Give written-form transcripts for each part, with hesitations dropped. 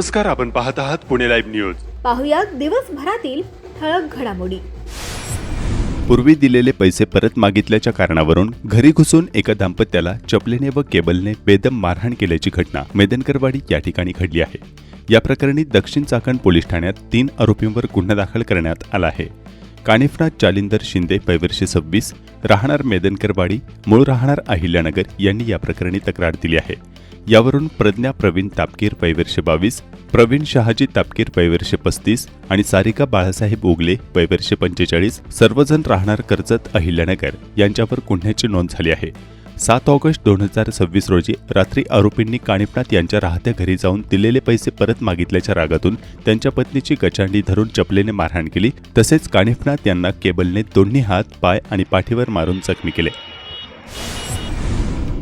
नमस्कार, आपण पाहत आहात पुणे लाईव्ह न्यूज. पाहुयात दिवसभरातील ठळक घडामोडी. पूर्वी दिलेले पैसे परत मागितल्याच्या कारणावरून घरी घुसून एका दाम्पत्याला चपलेने व केबलने बेदम मारहाण केल्याची घटना मेदनकरवाडी या ठिकाणी घडली आहे. या प्रकरणी दक्षिण चाकण पोलीस ठाण्यात 3 आरोपींवर गुन्हा दाखल करण्यात आला आहे. कानिफनाथ जालिंदर शिंदे वय 26 राहणार मेदनकरवाडी, मूळ राहणार अहिल्यानगर यांनी या प्रकरणी तक्रार दिली आहे. यावरून प्रज्ञा प्रवीण तापकीर वय 22, प्रवीण शहाजी तापकीर वय 35 आणि सारिका बाळासाहेब उगले वय 45 सर्वजण राहणार कर्जत अहिल्यानगर यांच्यावर गुन्ह्याची नोंद झाली आहे. 7 ऑगस्ट 2026 रोजी रात्री आरोपींनी कानिफनाथ यांच्या राहत्या घरी जाऊन दिलेले पैसे परत मागितल्याच्या रागातून त्यांच्या पत्नीची गचांडी धरून चपलेने मारहाण केली. तसेच कानिफनाथ यांना केबलने दोन्ही हात, पाय आणि पाठीवर मारून जखमी केले.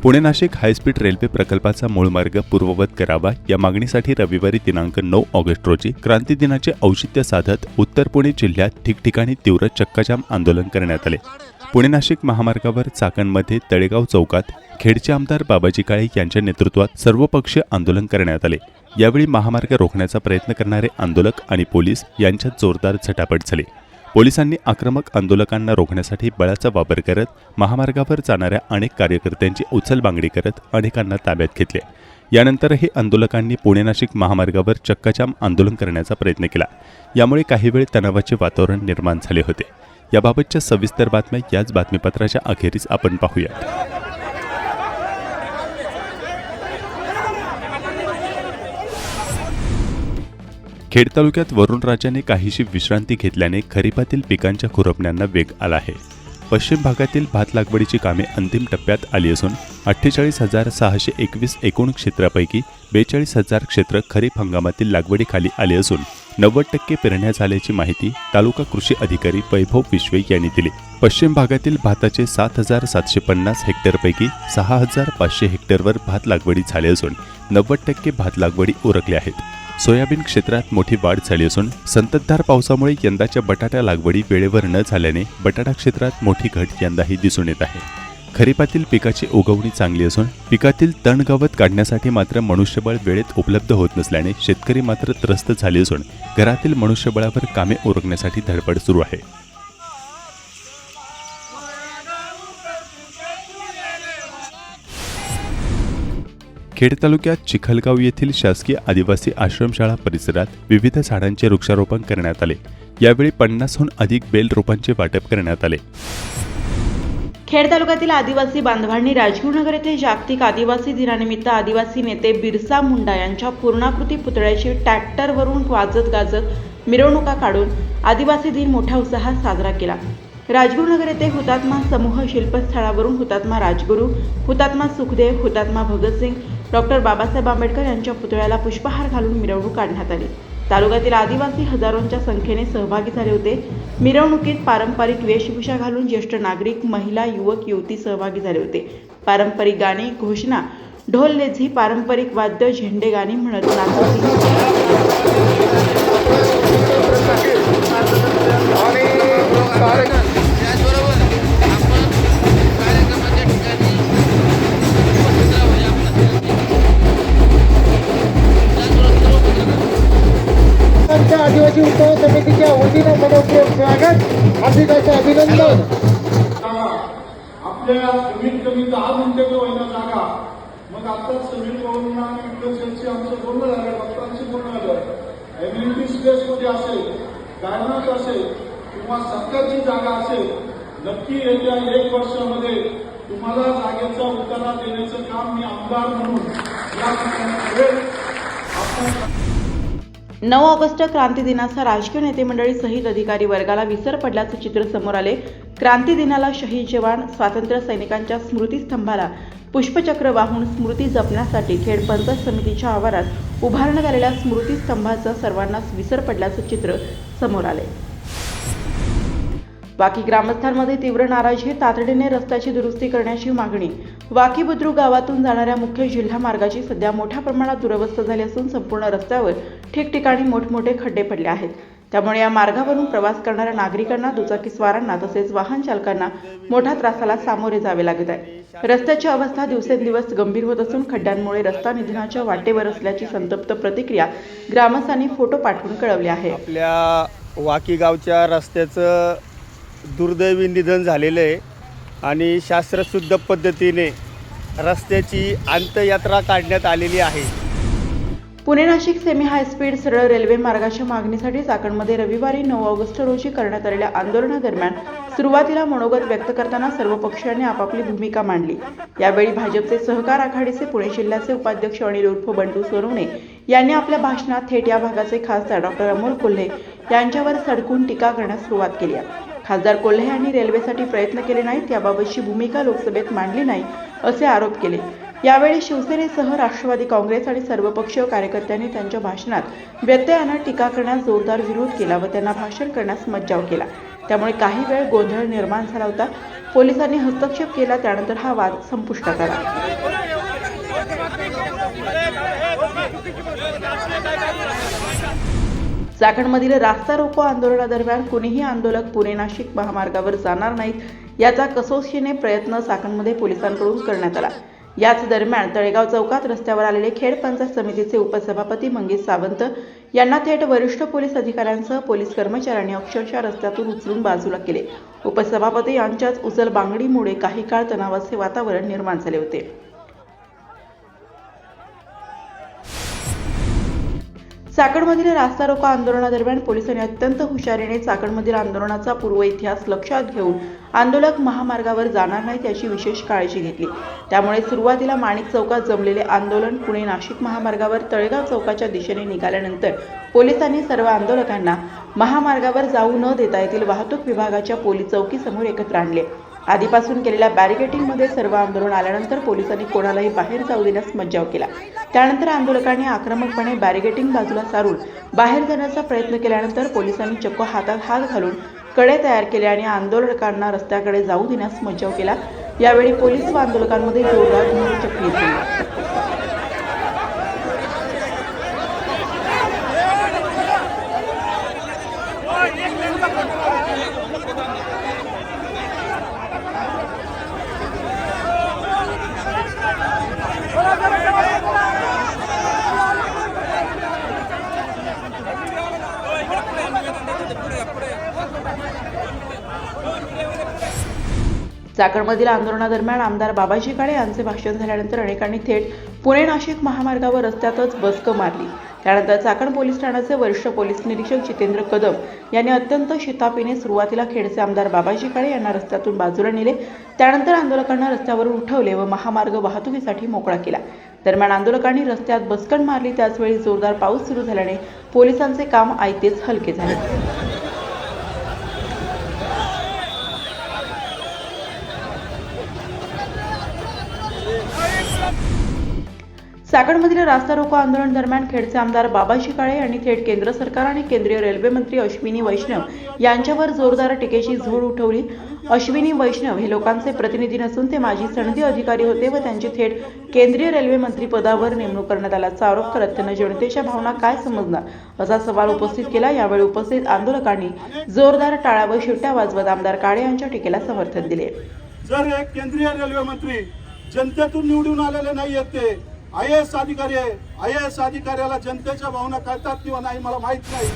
पुणे नाशिक हायस्पीड रेल्वे प्रकल्पाचा मूळ मार्ग पूर्ववत करावा या मागणीसाठी रविवारी दिनांक 9 ऑगस्ट रोजी क्रांती दिनाचे औचित्य साधत उत्तर पुणे जिल्ह्यात ठिकठिकाणी तीव्र चक्काजाम आंदोलन करण्यात आले. पुणे नाशिक महामार्गावर चाकणमध्ये तळेगाव चौकात खेडचे आमदार बाबाजी काळे यांच्या नेतृत्वात सर्वपक्षीय आंदोलन करण्यात आले. यावेळी महामार्ग रोखण्याचा प्रयत्न करणारे आंदोलक आणि पोलीस यांच्यात जोरदार झटापट झाली. पोलिसांनी आक्रमक आंदोलकांना रोखण्यासाठी बळाचा वापर करत महामार्गावर जाणाऱ्या अनेक कार्यकर्त्यांची उचलबांगडी करत अनेकांना ताब्यात घेतले. यानंतरही आंदोलकांनी पुणे नाशिक महामार्गावर चक्काजाम आंदोलन करण्याचा प्रयत्न केला. यामुळे काही वेळ तणावाचे वातावरण निर्माण झाले होते. याबाबतच्या सविस्तर बातम्या याच बातमीपत्राच्या अखेरीस आपण पाहूयात. खेड तालुक्यात वरुणराजाने काहीशी विश्रांती घेतल्याने खरीपातील पिकांच्या खुरपण्यांना वेग आला आहे. पश्चिम भागातील भात लागवडीची कामे अंतिम टप्प्यात आली असून 48,621 एकूण क्षेत्रापैकी 42,000 क्षेत्र खरीप हंगामातील लागवडीखाली आले असून 90% पेरण्या झाल्याची माहिती तालुका कृषी अधिकारी वैभव विश्वे यांनी दिली. पश्चिम भागातील भाताचे 7,750 हेक्टरपैकी 6,500 हेक्टरवर भात लागवडी झाली असून 90% भात लागवडी उरकल्या आहेत. सोयाबीन क्षेत्रात मोठी वाढ झाली असून संततधार पावसामुळे यंदाच्या बटाटा लागवडी वेळेवर न झाल्याने बटाटा क्षेत्रात मोठी घट यंदाही दिसून येत आहे. खरीपातील पिकाची उगवणी चांगली असून पिकातील तण गवत काढण्यासाठी मात्र मनुष्यबळ वेळेत उपलब्ध होत नसल्याने शेतकरी मात्र त्रस्त झाले असून घरातील मनुष्यबळावर कामे उरकण्यासाठी धडपड सुरू आहे. खेड तालुक्यात चिखलगाव येथील शासकीय आदिवासी आश्रमशाळा परिसरात विविध झाडांचे वृक्षारोपण करण्यात आले. यावेळी 50हून अधिक बेल रोपांचे वाटप करण्यात आले. खेड तालुक्यातील आदिवासी बांधवांनी राजगुरुनगर येथे जागतिक आदिवासी दिनानिमित्त आदिवासी नेते बिरसा मुंडा यांच्या पूर्णाकृती पुतळ्याची ट्रॅक्टरवरून वाजत गाजत मिरवणुका काढून आदिवासी दिन मोठ्या उत्साहात साजरा केला. राजगुरुनगर येथे हुतात्मा समूह शिल्पस्थळावरून हुतात्मा राजगुरू, हुतात्मा सुखदेव, हुतात्मा भगतसिंग, डॉक्टर बाबासाहेब आंबेडकर यांच्या पुतळ्याला पुष्पहार घालून मिरवणूक काढण्यात आली. तालुक्यातील आदिवासी हजारोंच्या संख्येने सहभागी झाले होते. मिरवणुकीत पारंपरिक वेशभूषा घालून ज्येष्ठ नागरिक, महिला, युवक, युवती सहभागी झाले होते. पारंपरिक गाणी, घोषणा, ढोल लेझी, पारंपरिक वाद्य, झेंडे गाणी म्हणत नाचत आदिवासी उत्सव समितीच्या वतीनं मनपूर्वक स्वागत, हार्दिक अभिनंदन. आपल्या कमीत कमी 10 मिनिटं होईना जागा. मग आता समीर पवारांना आणि विठ्ठलची आमचं बोलणं झालं, डॉक्टरांशी बोलणं झालं. एम्युनिटी स्पेसमध्ये असेल, गार्डनात असेल किंवा सरकारची जागा असेल, नक्की येत्या 1 वर्षामध्ये तुम्हाला जागेचा उतारा देण्याचं काम मी आमदार म्हणून या ठिकाणी करेन. 9 ऑगस्ट क्रांती दिनाचा राजकीय नेते मंडळी सहित अधिकारी वर्गाला विसर पडल्याचे चित्र समोर आले. क्रांती दिनाला शहीद जवान, स्वातंत्र्य सैनिकांच्या स्मृतीस्तंभाला पुष्पचक्र वाहून स्मृती जपण्यासाठी खेड पंचायत समितीच्या आवारात उभारण्यात आलेल्या स्मृतीस्तंभाचा सर्वांनाच विसर पडल्याचे चित्र समोर आले. वाकी ग्रामस्थांमध्ये तीव्र नाराजी, तातडीने रस्त्याची दुरुस्ती करण्याची मागणी. वाकी बुद्रुक गावातून जाणाऱ्या मुख्य जिल्हा मार्गाची सध्या मोठ्या प्रमाणात दुरवस्था झाली असून संपूर्ण रस्त्यावर ठिकठिकाणी मोठमोठे खड्डे पडले आहेत. त्यामुळे या मार्गावरून प्रवास करणाऱ्या नागरिकांना, दुचाकीस्वारांना तसेच वाहन चालकांना मोठ्या त्रासाला सामोरे जावे लागत आहे। रस्त्याची अवस्था दिवसेंदिवस गंभीर होत असून खड्ड्यांमुळे रस्ता निधनाच्या वाटेवर असल्याची संतप्त प्रतिक्रिया ग्रामस्थांनी फोटो पाठवून कळवली आहे। आपल्या वाकी गावच्या रस्त्याचं दुर्दैवी निधन झालेलं आहे आणि शास्त्रशुद्ध पद्धतीने रस्त्याची अंत्ययात्रा काढण्यात आलेली आहे। पुणे नाशिक सेमी हायस्पीड सरळ रेल्वे मार्गाच्या मागणीसाठी चाकणमध्ये रविवारी 9 ऑगस्ट रोजी करण्यात आलेल्या आंदोलनादरम्यान सुरुवातीला मनोगत व्यक्त करताना सर्व पक्षांनी आपापली भूमिका मांडली। यावेळी भाजपचे सहकार आघाडीचे पुणे जिल्ह्याचे उपाध्यक्ष अनिल उर्फ बंडू सोनवणे यांनी आपल्या भाषणात थेट या भागाचे खासदार डॉक्टर अमोल कोल्हे यांच्यावर सडकून टीका करण्यास सुरुवात केली आहे। खासदार कोल्हे यांनी रेल्वेसाठी प्रयत्न केले नाहीत, याबाबतची भूमिका लोकसभेत मांडली नाही असे आरोप केले। यावेळी शिवसेनेसह राष्ट्रवादी काँग्रेस आणि सर्वपक्षीय कार्यकर्त्यांनी त्यांच्या भाषणात व्यत्ययानं टीका करण्यास जोरदार विरोध केला व त्यांना भाषण करण्यास मज्जाव केला। त्यामुळे काही वेळ गोंधळ निर्माण झाला होता। पोलिसांनी हस्तक्षेप केला, त्यानंतर हा वाद संपुष्टात आला। चाकणमधील रास्ता रोको आंदोलनादरम्यान कुणीही आंदोलक पुणे नाशिक महामार्गावर जाणार नाहीत याचा कसोशीने प्रयत्न चाकणमध्ये पोलिसांकडून करण्यात आला। याच दरम्यान तळेगाव चौकात रस्त्यावर आलेले खेड पंचायत समितीचे उपसभापती मंगेश सावंत यांना थेट वरिष्ठ पोलीस अधिकाऱ्यांसह पोलीस कर्मचाऱ्यांनी अक्षरशः रस्त्यातून उचलून बाजूला केले। उपसभापती यांच्याच उचल बांगडीमुळे काही काळ तणावाचे वातावरण निर्माण झाले होते। चाकणमधील रास्ता रोको आंदोलनादरम्यान पोलिसांनी अत्यंत हुशारीने चाकणमधील आंदोलनाचा पूर्व इतिहास लक्षात घेऊन आंदोलक महामार्गावर जाणार नाहीत याची विशेष काळजी घेतली। त्यामुळे सुरुवातीला माणिक चौकात जमलेले आंदोलन पुणे नाशिक महामार्गावर तळेगाव चौकाच्या दिशेने निघाल्यानंतर पोलिसांनी सर्व आंदोलकांना महामार्गावर जाऊ न देता येथील वाहतूक विभागाच्या पोलीस चौकीसमोर एकत्र आणले। आधीपासून केलेल्या बॅरिकेडिंगमध्ये सर्व आंदोलन आल्यानंतर पोलिसांनी कोणालाही बाहेर जाऊ देण्यास मज्जाव केला। त्यानंतर आंदोलकांनी आक्रमकपणे बॅरिकेडिंग बाजूला सारून बाहेर जाण्याचा प्रयत्न केल्यानंतर पोलिसांनी चक्क हातात हात घालून कडे तयार केले आणि आंदोलकांना रस्त्याकडे जाऊ देण्यास मज्जाव केला। यावेळी पोलीस व आंदोलकांमध्ये जोरदार धुंदचक्री झाली। चाकणमधील आंदोलनादरम्यान आमदार बाबाजी काळे यांचे भाषण झाल्यानंतर अनेकांनी थेट पुणे नाशिक महामार्गावर रस्त्यातच बसक मारली। त्यानंतर चाकण पोलीस ठाण्याचे वरिष्ठ पोलीस निरीक्षक जितेंद्र कदम यांनी अत्यंत शिताफीने सुरुवातीला खेडचे आमदार बाबाजी काळे यांना रस्त्यातून बाजूला नेले। त्यानंतर आंदोलकांना रस्त्यावरून उठवले व महामार्ग वाहतुकीसाठी मोकळा केला। दरम्यान आंदोलकांनी रस्त्यात बसकण मारली। त्याचवेळी जोरदार पाऊस सुरू झाल्याने पोलिसांचे काम आयतेच हलके झाले। चाकणमधील रास्ता रोको आंदोलन दरम्यान खेडचे आमदार बाबाजी काळे यांनी थेट केंद्र सरकार आणि केंद्रीय रेल्वे मंत्री अश्विनी वैष्णव यांच्यावर जोरदार टीकेची झोड उठवली। अश्विनी वैष्णव हे लोकांचे प्रतिनिधी नसून ते माजी सनदी अधिकारी होते व त्यांची थेट केंद्रीय रेल्वे मंत्री पदावर नेमणूक करण्यात आल्याचा आरोप करत त्यांना जनतेच्या भावना काय समजणार असा सवाल उपस्थित केला। यावेळी उपस्थित आंदोलकांनी जोरदार टाळ्या व शिट्ट्या वाजवत आमदार काळे यांच्या टीकेला समर्थन दिले। जर एक केंद्रीय रेल्वे मंत्री जनतेतून निवडून आलेले नाही आहेत, ते IAS अधिकारी आहे, IAS अधिकाऱ्याला जनतेच्या भावना कळतात किंवा नाही मला माहित नाही।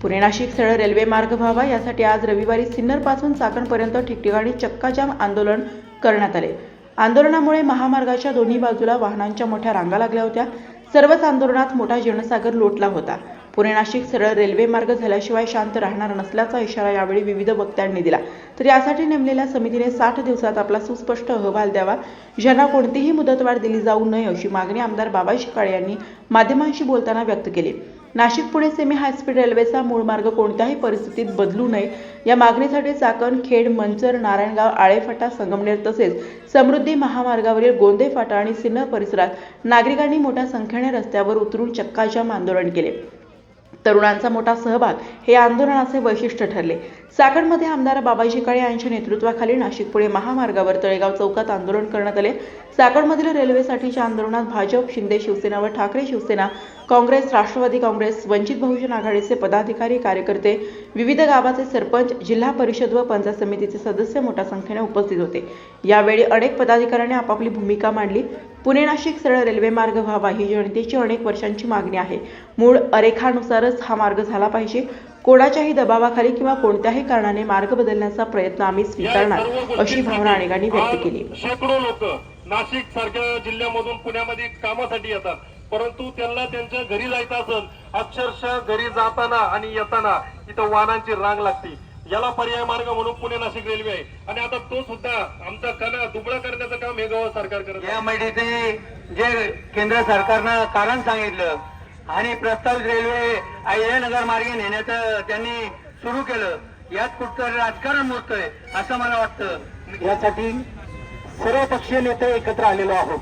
पुणे नाशिक सरळ रेल्वे मार्ग व्हावा यासाठी आज रविवारी सिन्नर पासून चाकणपर्यंत ठिकठिकाणी चक्काजाम आंदोलन करण्यात आले। आंदोलनामुळे महामार्गाच्या दोन्ही बाजूला वाहनांच्या मोठ्या रांगा लागल्या होत्या। सर्वच आंदोलनात मोठा जनसागर लोटला होता। पुणे नाशिक सरळ रेल्वे मार्ग झाल्याशिवाय शांत राहणार नसल्याचा इशारा यावेळी विविध वक्त्यांनी दिला। तर यासाठी नेमलेल्या समितीने 60 दिवसात आपला सुस्पष्ट अहवाल द्यावा, ज्यांना कोणतीही मुदतवाढ दिली जाऊ नये अशी मागणी आमदार बाबाजी काळे यांनी माध्यमांशी बोलताना व्यक्त केली। नाशिक पुणे सेमी हायस्पीड रेल्वेचा मूळ मार्ग कोणत्याही परिस्थितीत बदलू नये या मागणीसाठी चाकण, खेड, मंचर, नारायणगाव, आळेफाटा, संगमनेर तसेच समृद्धी महामार्गावरील गोंदे फाटा आणि सिन्नर परिसरात नागरिकांनी मोठ्या संख्येने रस्त्यावर उतरून चक्काजाम आंदोलन केले। तरुणांचा मोठा सहभाग हे आंदोलनाचे वैशिष्ट्य ठरले. चाकणमध्ये आमदार बाबाजी काळे यांच्या नेतृत्वाखाली नाशिक पुणे महामार्गावर तळेगाव चौकात आंदोलन करण्यात आले. चाकणमधील रेल्वेसाठीच्या आंदोलनात भाजप, शिंदे शिवसेना व ठाकरे शिवसेना, काँग्रेस, राष्ट्रवादी काँग्रेस, वंचित बहुजन आघाडीचे पदाधिकारी, कार्यकर्ते, विविध गावाचे सरपंच, जिल्हा परिषद व पंचायत समितीचे सदस्य मोठ्या संख्येने उपस्थित होते. यावेळी अनेक पदाधिकाऱ्यांनी आपापली भूमिका मांडली. पुणे नाशिक सरळ रेल्वे मार्ग व्हावा ही जनतेची अनेक वर्षांची मागणी आहे. मूळ आरेखनानुसारच हा मार्ग झाला पाहिजे. कोणाच्याही दबावाखाली किंवा कोणत्याही कारणाने मार्ग बदलण्याचा प्रयत्न आम्ही स्वीकारणार, अशी भावना अनेकांनी व्यक्त केली. शेकडो लोक नाशिक सारख्या जिल्ह्यामधून पुण्यामध्ये कामासाठी येतात, परंतु त्यांना त्यांच्या घरी जायचं असेल, अक्षरशः घरी जाताना आणि येताना इथं वाहनांची रांग लागते. याला पर्याय मार्ग म्हणून पुणे नाशिक रेल्वे आहे आणि आता तो सुद्धा आमचा कणा दुबळा करण्याचं काम हे गाव सरकार करत आहे. यामध्ये जे केंद्र सरकारनं कारण सांगितलं आणि प्रस्तावित रेल्वे अहिल्यानगर मार्गे नेण्याचं त्यांनी सुरू केलं, यात कुठचं राजकारण मोडतंय असं मला वाटतं. यासाठी सर्व पक्षीय नेते एकत्र आलेलो आहोत.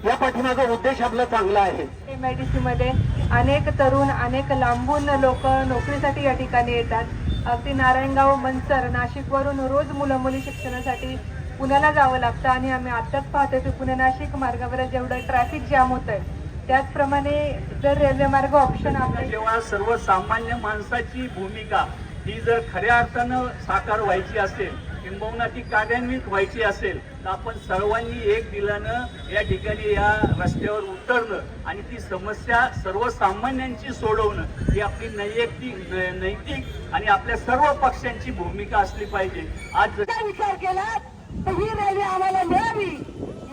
या पाठीमागा उद्देश आपला चांगला आहे. MIDC मध्ये अनेक तरुण, अनेक लांबून लोक नोकरीसाठी या ठिकाणी येतात. अगदी नारायणगाव, मनसर, नाशिकवरून रोज मुलं मुली शिक्षणासाठी पुण्याला जावं लागतं आणि आम्ही आत्ताच पाहतोय की पुणे नाशिक मार्गावर जेवढं ट्रॅफिक जाम होत आहे, त्याचप्रमाणे जर रेल्वे मार्ग ऑप्शन आपल्या जेव्हा सर्वसामान्य माणसाची भूमिका ही जर खऱ्या अर्थानं साकार व्हायची असेल, किंबहुना ती कार्यान्वित व्हायची असेल, तर आपण सर्वांनी एक दिलानं या ठिकाणी या रस्त्यावर उतरणं आणि ती समस्या सर्वसामान्यांची सोडवणं ही आपली नैतिक आणि आपल्या सर्व पक्षांची भूमिका असली पाहिजे. आज विचार केला तर ही रेल्वे आम्हाला मिळावी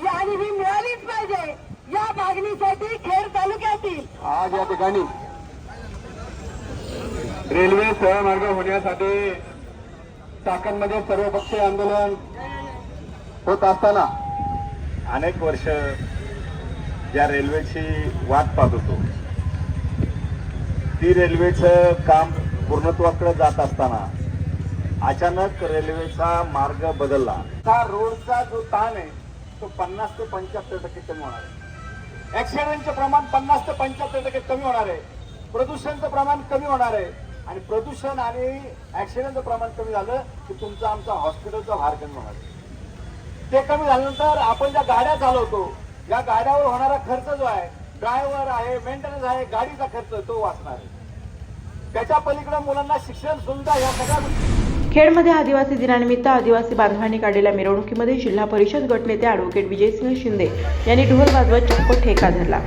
आणि ही मिळालीच पाहिजे. या मागणीसाठी खेड तालुक्यातील आज या ठिकाणी रेल्वे सरळ मार्ग होण्यासाठी चाकणमध्ये सर्वपक्षीय आंदोलन होत असताना अनेक वर्ष ज्या रेल्वेची वाट पाहत होतो, ती रेल्वेचं काम पूर्णत्वाकडे जात असताना अचानक रेल्वेचा मार्ग बदलला. हा रोडचा जो ताण आहे तो 50 ते 75% कमी होणार आहे. ऍक्सिडेंटचं प्रमाण 50 ते 75% कमी होणार आहे. प्रदूषणचं प्रमाण कमी होणार आहे आणि प्रदूषण आणि ऍक्सिडेंटचं प्रमाण कमी झालं की तुमचा आमचा हॉस्पिटलचा भार कमी होणार आहे. ते कमी झाल्यानंतर आपण ज्या गाड्या चालवतो, या गाड्यावर होणारा खर्च जो आहे, ड्रायव्हर आहे, मेंटेनन्स आहे, गाडीचा खर्च तो वाचणार आहे. त्याच्या पलीकडे मुलांना शिक्षण सुविधा या सगळ्या गोष्टी. खेडमध्ये आदिवासी दिनानिमित्त आदिवासी बांधवांनी काढलेल्या मिरवणुकीमध्ये जिल्हा परिषद गटनेते ॲडव्होकेट विजयसिंह शिंदे यांनी ढोल वाजवत चक्क ठेका धरला.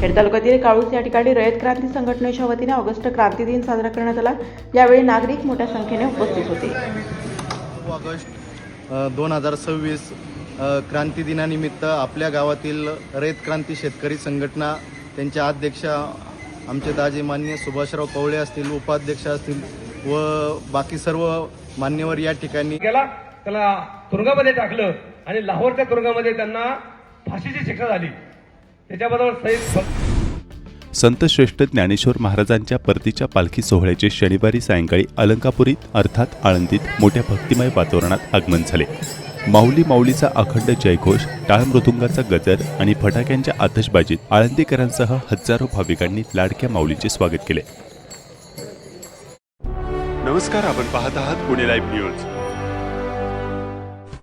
खेड तालुक्यातील काळूस या ठिकाणी रयत क्रांती संघटनेच्या वतीने ऑगस्ट क्रांती दिन साजरा करण्यात आला. यावेळी नागरिक मोठ्या संख्येने उपस्थित होते. ऑगस्ट 2026 क्रांती दिनानिमित्त आपल्या गावातील रयत क्रांती शेतकरी संघटना, त्यांच्या अध्यक्षा आमचे दाजी माननीय सुभाषराव पवळे असतील, उपाध्यक्ष असतील व बाकी सर्व मान्यवर या ठिकाणी गेला, त्याला तुरुंगामध्ये टाकलं आणि लाहोरच्या तुरुंगामध्ये त्यांना फाशीची शिक्षा झाली. त्याच्याबरोबर संत श्रेष्ठ ज्ञानेश्वर महाराजांच्या परतीच्या पालखी सोहळ्याचे शनिवारी सायंकाळी अलंकापुरीत अर्थात आळंदीत मोठ्या भक्तिमय वातावरणात आगमन झाले. माऊली माऊलीचा अखंड जयघोष, टाळ मृदुंगाचा गजर आणि फटाक्यांच्या आतषबाजीत आळंदीकरांसह हजारो भाविकांनी लाडक्या माऊलीचे स्वागत केले. नमस्कार, आपण पाहत आहात पुणे लाईव्ह न्यूज.